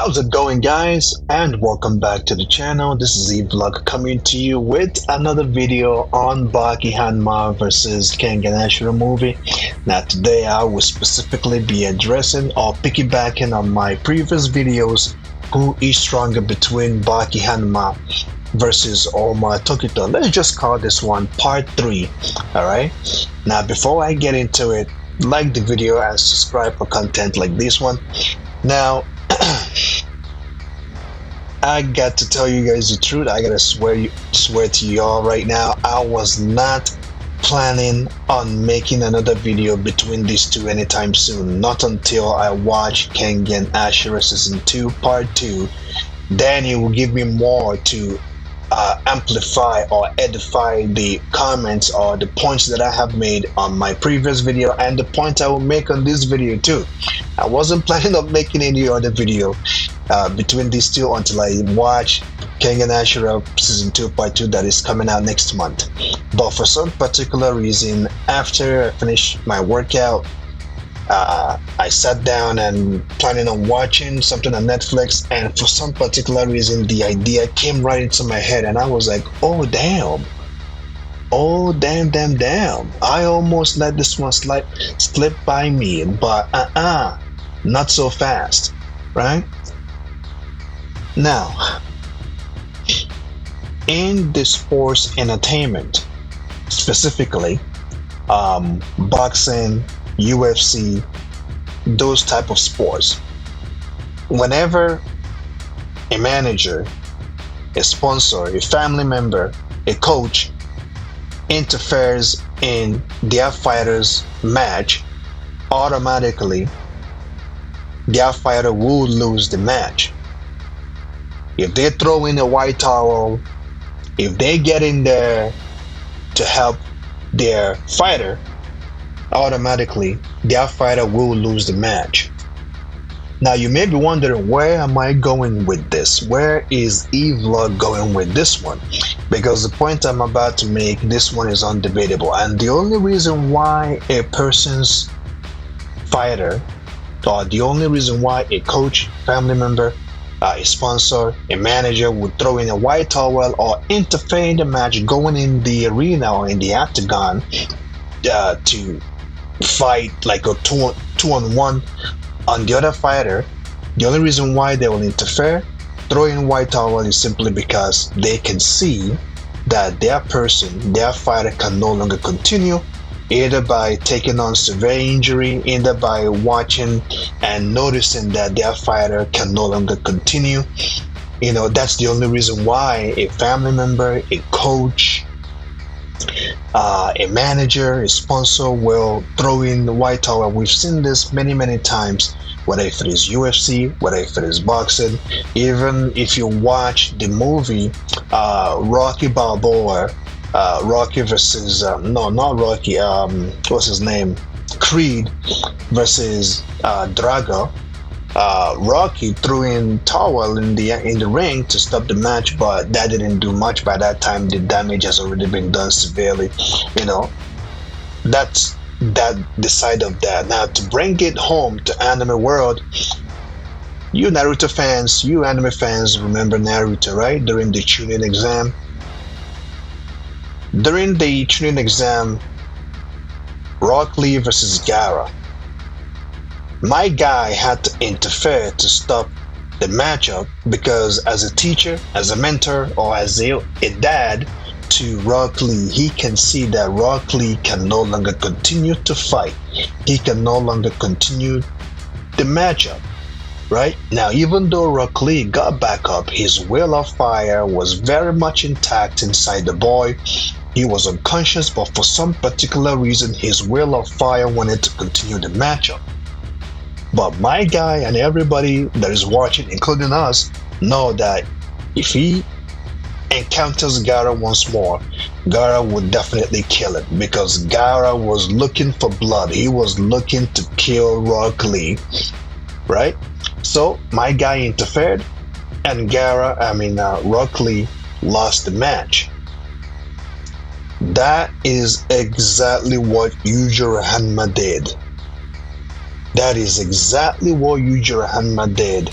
How's it going, guys? And welcome back to the channel. This is Vlog coming to you with another video on Baki Hanma versus Kengan movie. Now, today I will specifically be addressing or piggybacking on my previous videos. Who is stronger between Baki Hanma versus Ohma Tokita? Let's just call this one part 3. Alright? Now, before I get into it, like the video and subscribe for content like this one. Now, I got to tell you guys the truth. I gotta swear to y'all right now. I was not planning on making another video between these two anytime soon. Not until I watch Kengan Ashura Season 2 Part 2. Then it will give me more to amplify or edify the comments or the points that I have made on my previous video and the points I will make on this video too. I wasn't planning on making any other video between these two until I watch Kengan Ashura Season 2 Part 2 that is coming out next month. But for some particular reason, after I finished my workout, I sat down and planning on watching something on Netflix, and for some particular reason the idea came right into my head and I was like, oh damn, I almost let this one slip by me, but not so fast, right? Now, in the sports entertainment, specifically boxing, UFC, those type of sports, whenever a manager, a sponsor, a family member, a coach interferes in their fighter's match, automatically their fighter will lose the match. If they throw in a white towel, if they get in there to help their fighter, automatically their fighter will lose the match. Now you may be wondering, where am I going with this? Where is Vlog going with this one? Because the point I'm about to make, this one is undebatable, and the only reason why a person's fighter, or the only reason why a coach, family member, a sponsor, a manager would throw in a white towel or interfere in the match going in the arena or in the octagon to fight like a two-on-one on the other fighter, the only reason why they will interfere, throw in white towel, is simply because they can see that their fighter can no longer continue, either by taking on severe injury, either by watching and noticing that their fighter can no longer continue. You know, that's the only reason why a family member, a coach, a manager, a sponsor will throw in the white towel. We've seen this many times, whether if it is UFC, whether if it is boxing. Even if you watch the movie Rocky Balboa, Rocky versus no, not Rocky, what's his name, Creed versus Drago. Rocky threw in towel in the ring to stop the match, but that didn't do much. By that time the damage has already been done severely. You know, that's the side of that. Now, to bring it home to anime world, you Naruto fans, you anime fans remember Naruto, right? During the Chunin exam, Rock Lee versus Gaara, my guy had to interfere to stop the matchup, because as a teacher, as a mentor, or as a dad to Rock Lee, he can see that Rock Lee can no longer continue to fight. He can no longer continue the matchup, right? Now, even though Rock Lee got back up, his will of fire was very much intact inside the boy. He was unconscious, but for some particular reason, his will of fire wanted to continue the matchup. But my guy and everybody that is watching, including us, know that if he encounters Gaara once more, Gaara would definitely kill it, because Gaara was looking for blood. He was looking to kill Rock Lee, right? So my guy interfered, and Rock Lee lost the match. That is exactly what Yujiro Hanma did. That is exactly what Yujiro Hanma did.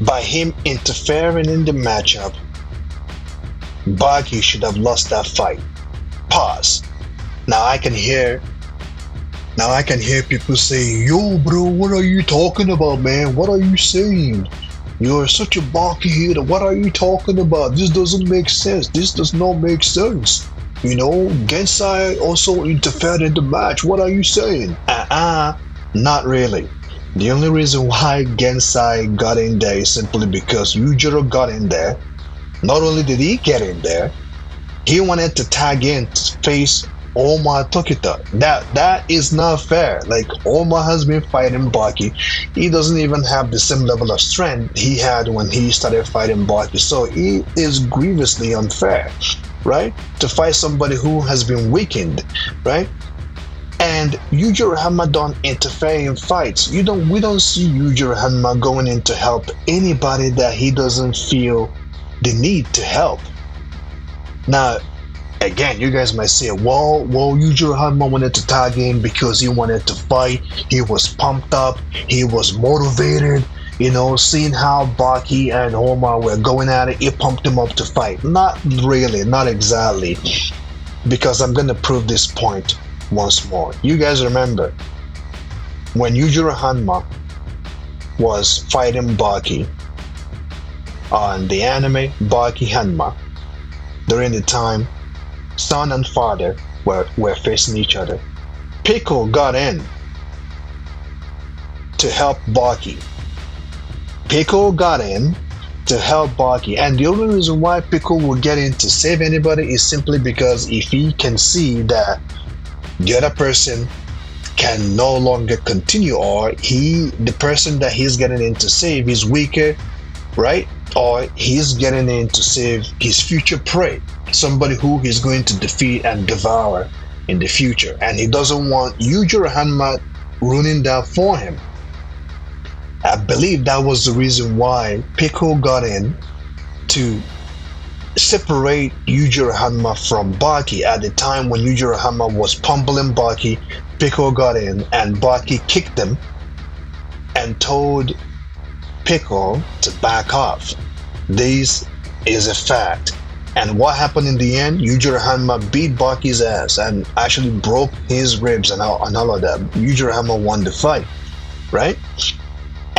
By him interfering in the matchup, Baki should have lost that fight. Pause. Now I can hear Now I can hear people say, "Yo, bro, what are you talking about, man? What are you saying? You're such a Baki hater. What are you talking about? This doesn't make sense. This does not make sense. Gensai also interfered in the match. What are you saying?" Not really. The only reason why Gensai got in there is simply because Yujiro got in there. Not only did he get in there, he wanted to tag in to face Ohma Tokita. That is not fair. Like, Ohma has been fighting Baki. He doesn't even have the same level of strength he had when he started fighting Baki. So it is grievously unfair, right? To fight somebody who has been weakened, right? And Yujiro Hanma don't interfere in fights. We don't see Yujiro Hanma going in to help anybody that he doesn't feel the need to help. Now, again, you guys might say, well, Yujiro Hanma wanted to tag in because he wanted to fight. He was pumped up. He was motivated. Seeing how Baki and Ohma were going at it, it pumped him up to fight. Not really, not exactly. Because I'm going to prove this point once more. You guys remember when Yujiro Hanma was fighting Baki on the anime Baki Hanma, during the time son and father were facing each other, Pickle got in to help Baki. Pickle got in to help Baki, and the only reason why Pickle will get in to save anybody is simply because if he can see that the other person can no longer continue, or the person that he's getting in to save is weaker, right? Or he's getting in to save his future prey, somebody who he's going to defeat and devour in the future, and he doesn't want Yujiro Hanma ruining that for him. I believe that was the reason why Pickle got in to separate Yujiro Hanma from Baki. At the time when Yujiro Hanma was pummeling Baki, Pickle got in and Baki kicked him and told Pickle to back off. This is a fact. And what happened in the end? Yujiro Hanma beat Baki's ass and actually broke his ribs and all of that. Yujiro Hanma won the fight, right?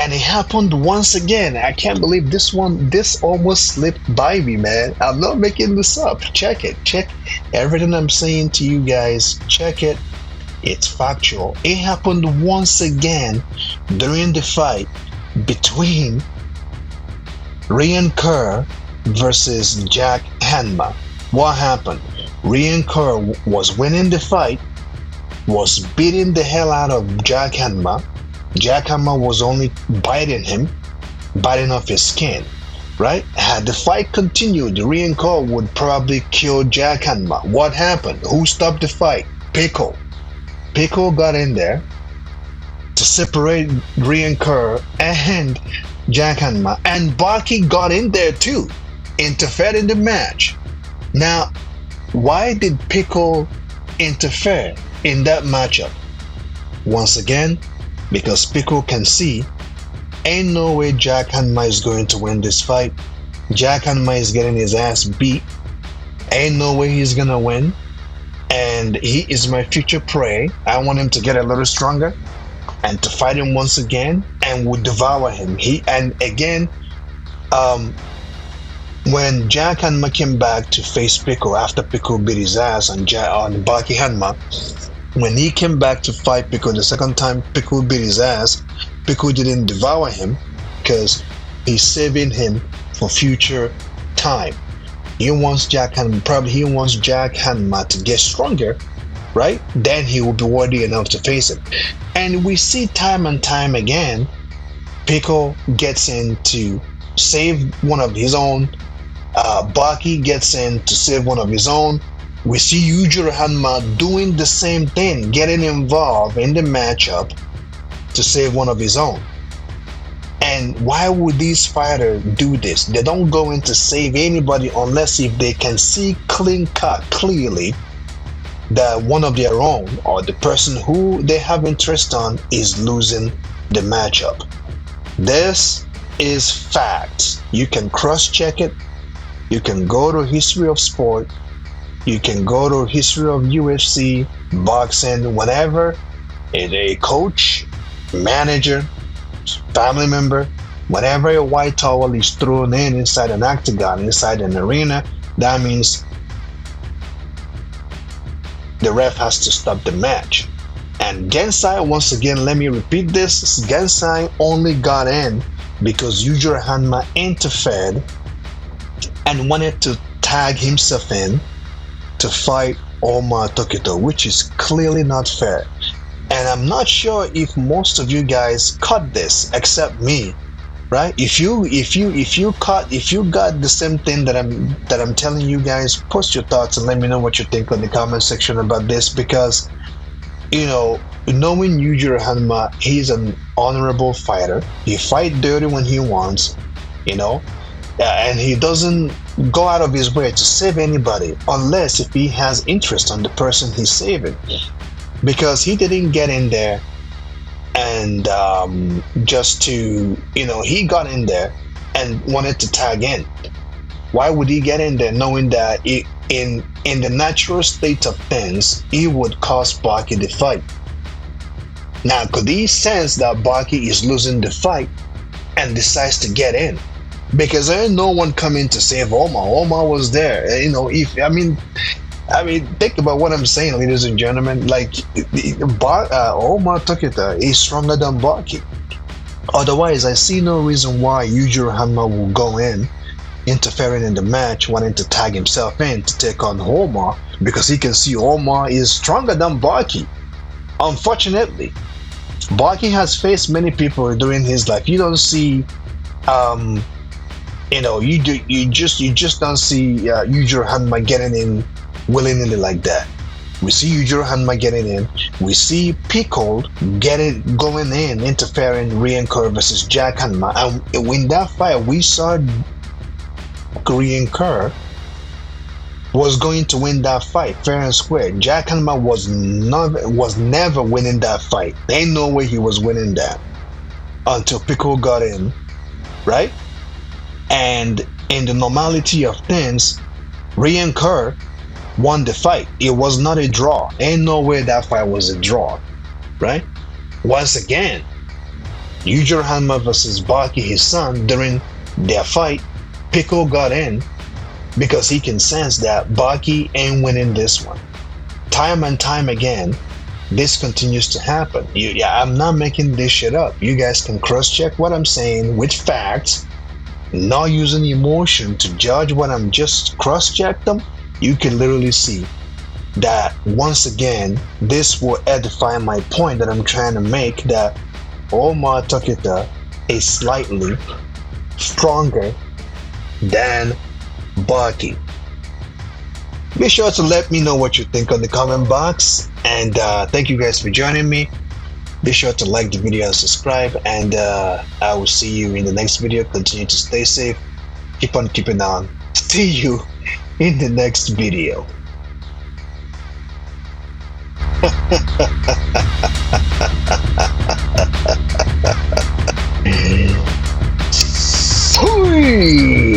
And it happened once again. I can't believe this almost slipped by me, man. I'm not making this up. Check it. Check everything I'm saying to you guys. Check it. It's factual. It happened once again during the fight between Ryan Kerr versus Jack Hanma. What happened? Ryan Kerr was winning the fight, was beating the hell out of Jack Hanma. Jack Hanma was only biting off his skin, right? Had the fight continued, Ryan Kerr would probably kill Jack Hanma. What happened? Who stopped the fight? Pickle. Pickle got in there to separate Ryan Kerr and Jack Hanma, and Baki got in there too, interfered in the match. Now, why did Pickle interfere in that matchup? Once again, because Pickle can see ain't no way Jack Hanma is going to win this fight. Jack Hanma is getting his ass beat. Ain't no way he's gonna win. And he is my future prey. I want him to get a little stronger and to fight him once again and would devour him. When Jack Hanma came back to face Pickle after Pickle beat his ass on Baki Hanma, when he came back to fight Pickle the second time Pickle beat his ass, Pickle didn't devour him because he's saving him for future time. He wants Jack Hanma to get stronger, right? Then he will be worthy enough to face him. And we see time and time again, Pickle gets in to save one of his own. Baki gets in to save one of his own. We see Yujiro Hanma doing the same thing, getting involved in the matchup to save one of his own. And why would these fighters do this? They don't go in to save anybody unless if they can see clearly that one of their own or the person who they have interest on is losing the matchup. This is fact. You can cross check it. You can go to history of sport. You can go to history of UFC, boxing, whenever a coach, manager, family member, whenever a white towel is thrown in inside an octagon, inside an arena, that means the ref has to stop the match. And Gensai, once again, let me repeat this, Gensai only got in because Yujiro Hanma interfered and wanted to tag himself in to fight Ohma Tokita, which is clearly not fair. And I'm not sure if most of you guys caught this except me, right? If you got the same thing that I'm telling you guys, post your thoughts and let me know what you think on the comment section about this, because knowing Yujiro Hanma, he's an honorable fighter. He fight dirty when he wants, you know, and he doesn't go out of his way to save anybody unless if he has interest on the person he's saving. Because he didn't get in there and just to, he got in there and wanted to tag in. Why would he get in there knowing that in the natural state of things, he would cost Baki the fight? Now, could he sense that Baki is losing the fight and decides to get in? Because there ain't no one coming to save Ohma. Ohma was there. Think about what I'm saying, ladies and gentlemen. Like, Ohma Tokita is stronger than Baki. Otherwise, I see no reason why Yujiro Hanma will go in, interfering in the match, wanting to tag himself in to take on Ohma, because he can see Ohma is stronger than Baki. Unfortunately, Baki has faced many people during his life. You don't see, you just don't see Yujiro Hanma getting in willingly like that. We see Yujiro Hanma getting in. We see Pickle going in, interfering Rienker versus Jack Hanma. And in that fight, we saw Rienker was going to win that fight fair and square. Jack Hanma was never winning that fight. There ain't no way he was winning that until Pickle got in, right? And in the normality of things, Rienker won the fight. It was not a draw. Ain't no way that fight was a draw, right? Once again, Yujiro Hanma versus Baki, his son, during their fight, Pickle got in because he can sense that Baki ain't winning this one. Time and time again, this continues to happen. I'm not making this shit up. You guys can cross-check what I'm saying with facts, not using emotion to judge what I'm just cross-checked them. You can literally see that once again, this will edify my point that I'm trying to make, that Ohma Tokita is slightly stronger than Baki. Be sure to let me know what you think on the comment box, and thank you guys for joining me. Be sure to like the video and subscribe, and I will see you in the next video. Continue to stay safe, keep on keeping on. See you in the next video. Sweet.